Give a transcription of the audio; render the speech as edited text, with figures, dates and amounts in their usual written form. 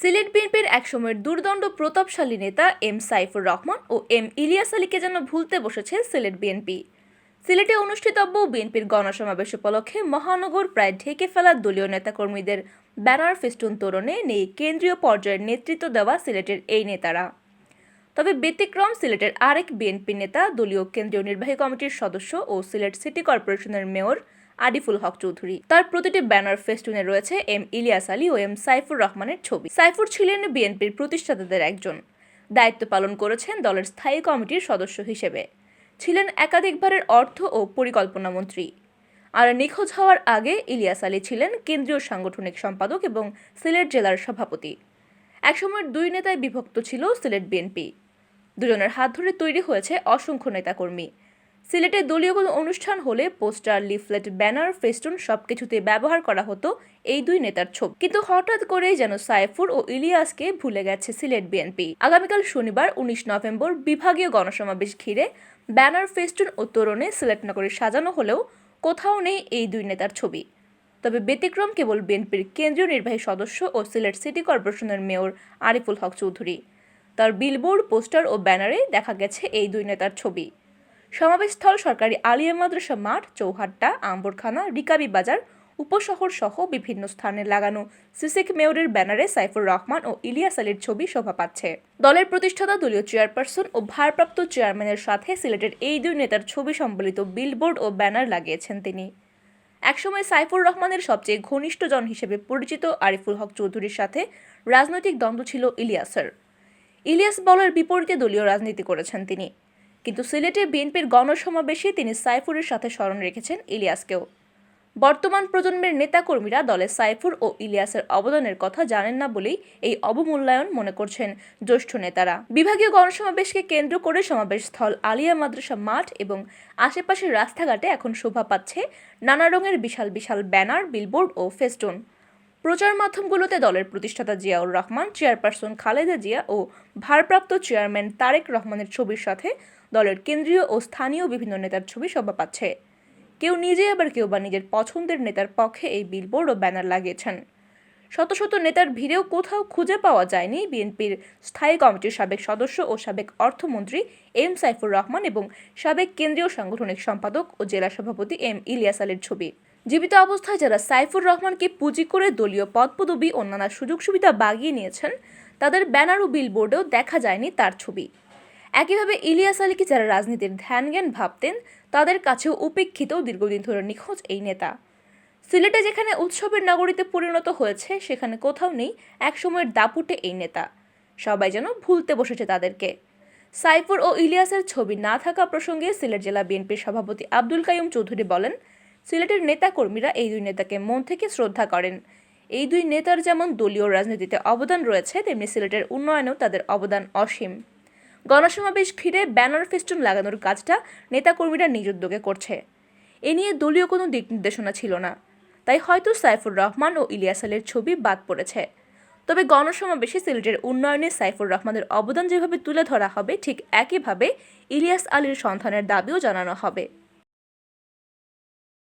সিলেট বিএনপির একসময়ের দুর্দণ্ড প্রতাপশালী নেতা এম সাইফুর রহমান ও এম ইলিয়াস আলীকে যেন ভুলতে বসেছে সিলেট বিএনপি। সিলেটে অনুষ্ঠিতব্য বিএনপির গণসমাবেশ উপলক্ষে মহানগর প্রায় ঢেকে ফেলা দলীয় নেতাকর্মীদের ব্যানার ফেস্টুন তোরণে নেই কেন্দ্রীয় পর্যায়ের নেতৃত্ব দেওয়া সিলেটের এই নেতারা। তবে ব্যতিক্রম সিলেটের আরেক বিএনপি নেতা, দলীয় কেন্দ্রীয় নির্বাহী কমিটির সদস্য ও সিলেট সিটি কর্পোরেশনের মেয়র আরিফুল হক চৌধুরী। তার প্রতিটি ব্যানার ফেস্টুনে রয়েছে এম ইলিয়াস আলী ও এম সাইফুর রহমানের ছবি। সাইফুর ছিলেন বিএনপির প্রতিষ্ঠাতাদের একজন, দায়িত্ব পালন করেছেন দলের স্থায়ী কমিটির সদস্য হিসেবে, ছিলেন একাধিকবারের অর্থ ও পরিকল্পনা মন্ত্রী। আর নিখোঁজ হওয়ার আগে ইলিয়াস আলী ছিলেন কেন্দ্রীয় সাংগঠনিক সম্পাদক এবং সিলেট জেলার সভাপতি। একসময়ের দুই নেতায় বিভক্ত ছিল সিলেট বিএনপি। দুজনের হাত ধরে তৈরি হয়েছে অসংখ্য নেতাকর্মী। সিলেটে দলীয় কোনো অনুষ্ঠান হলে পোস্টার, লিফলেট, ব্যানার, ফেস্টুন সবকিছুতে ব্যবহার করা হতো এই দুই নেতার ছবি। কিন্তু হঠাৎ করেই যেন সাইফুর ও ইলিয়াসকে ভুলে গেছে সিলেট বিএনপি। আগামীকাল শনিবার 19 নভেম্বর বিভাগীয় গণসমাবেশ ঘিরে ব্যানার, ফেস্টুন ও তোরণে সিলেট নগরী সাজানো হলেও কোথাও নেই এই দুই নেতার ছবি। তবে ব্যতিক্রম কেবল বিএনপির কেন্দ্রীয় নির্বাহী সদস্য ও সিলেট সিটি কর্পোরেশনের মেয়র আরিফুল হক চৌধুরী। তার বিলবোর্ড, পোস্টার ও ব্যানারে দেখা গেছে এই দুই নেতার ছবি। সমাবেশস্থল সরকারি আলিয়া মাদ্রাসা মাঠ, চৌহাট্টা, আম্বরখানা, রিকাবি বাজার, উপশহর সহ বিভিন্ন স্থানে লাগানো সিসিক মেয়রের ব্যানারে সাইফুর রহমান ও ইলিয়াস আলীর ছবি শোভা পাচ্ছে। দলের প্রতিষ্ঠাতা, দলীয় চেয়ারপারসন ও ভারপ্রাপ্ত চেয়ারম্যানের সাথে সিলেটের এই দুই নেতার ছবি সম্বলিত বিলবোর্ড ও ব্যানার লাগিয়েছেন তিনি। একসময় সাইফুর রহমানের সবচেয়ে ঘনিষ্ঠজন হিসেবে পরিচিত আরিফুল হক চৌধুরীর সাথে রাজনৈতিক দ্বন্দ্ব ছিল ইলিয়াসের। ইলিয়াস বলের বিপরীতে দলীয় রাজনীতি করেছেন তিনি, কিন্তু সিলেটে বিএনপির গণসমাবেশে তিনি সাইফুরের সাথে স্মরণ রেখেছেন ইলিয়াসকেও। বর্তমান প্রজন্মের নেতাকর্মীরা দলে সাইফুর ও ইলিয়াসের অবদানের কথা জানেন না বলেই এই অবমূল্যায়ন মনে করছেন জ্যেষ্ঠ নেতারা। বিভাগীয় গণসমাবেশকে কেন্দ্র করে সমাবেশস্থল আলিয়া মাদ্রাসা মাঠ এবং আশেপাশের রাস্তাঘাটে এখন শোভা পাচ্ছে নানা রঙের বিশাল বিশাল ব্যানার, বিলবোর্ড ও ফেস্টুন। প্রচার মাধ্যমগুলোতে দলের প্রতিষ্ঠাতা জিয়াউর রহমান, চেয়ারপারসন খালেদা জিয়া ও ভারপ্রাপ্ত চেয়ারম্যান তারেক রহমানের ছবির সাথে দলের কেন্দ্রীয় ও স্থানীয় বিভিন্ন নেতার ছবি শোভা পাচ্ছে। কেউ নিজে, আবার কেউ বা নিজের পছন্দের নেতার পক্ষে এই বিলবোর্ড ও ব্যানার লাগিয়েছেন। শত শত নেতার ভিড়েও কোথাও খুঁজে পাওয়া যায়নি বিএনপির স্থায়ী কমিটির সাবেক সদস্য ও সাবেক অর্থমন্ত্রী এম সাইফুর রহমান এবং সাবেক কেন্দ্রীয় সাংগঠনিক সম্পাদক ও জেলা সভাপতি এম ইলিয়াস আলীর ছবি। জীবিত অবস্থায় যারা সাইফুর রহমানকে পুঁজি করে দলীয় পদপদবি ও নানা সুযোগ সুবিধা বাগিয়ে নিয়েছেন, তাদের ব্যানার ও বিলবোর্ডেও দেখা যায়নি তার ছবি। একইভাবে ইলিয়াস আলীকে যারা রাজনীতির ধ্যান-জ্ঞান ভাবতেন, তাদের কাছেও উপেক্ষিত দীর্ঘদিন ধরে নিখোঁজ এই নেতা। সিলেটে যেখানে উৎসবের নগরীতে পরিণত হয়েছে, সেখানে কোথাও নেই একসময়ের দাপুটে এই নেতা। সবাই যেন ভুলতে বসেছে তাদেরকে। সাইফুর ও ইলিয়াসের ছবি না থাকা প্রসঙ্গে সিলেট জেলা বিএনপির সভাপতি আব্দুল কাইয়ুম চৌধুরী বলেন, সিলেটের নেতাকর্মীরা এই দুই নেতাকে মন থেকে শ্রদ্ধা করেন। এই দুই নেতার যেমন দলীয় রাজনীতিতে অবদান রয়েছে, তেমনি সিলেটের উন্নয়নেও তাদের অবদান অসীম। গণসমাবেশ ঘিরে ব্যানার, ফেস্টুন লাগানোর কাজটা নেতাকর্মীরা নিজ উদ্যোগে করছে। এ নিয়ে দলীয় কোনো দিক নির্দেশনা ছিল না, তাই হয়তো সাইফুর রহমান ও ইলিয়াস আলীর ছবি বাদ পড়েছে। তবে গণসমাবেশে সিলেটের উন্নয়নে সাইফুর রহমানের অবদান যেভাবে তুলে ধরা হবে, ঠিক একইভাবে ইলিয়াস আলীর সন্ধানের দাবিও জানানো হবে।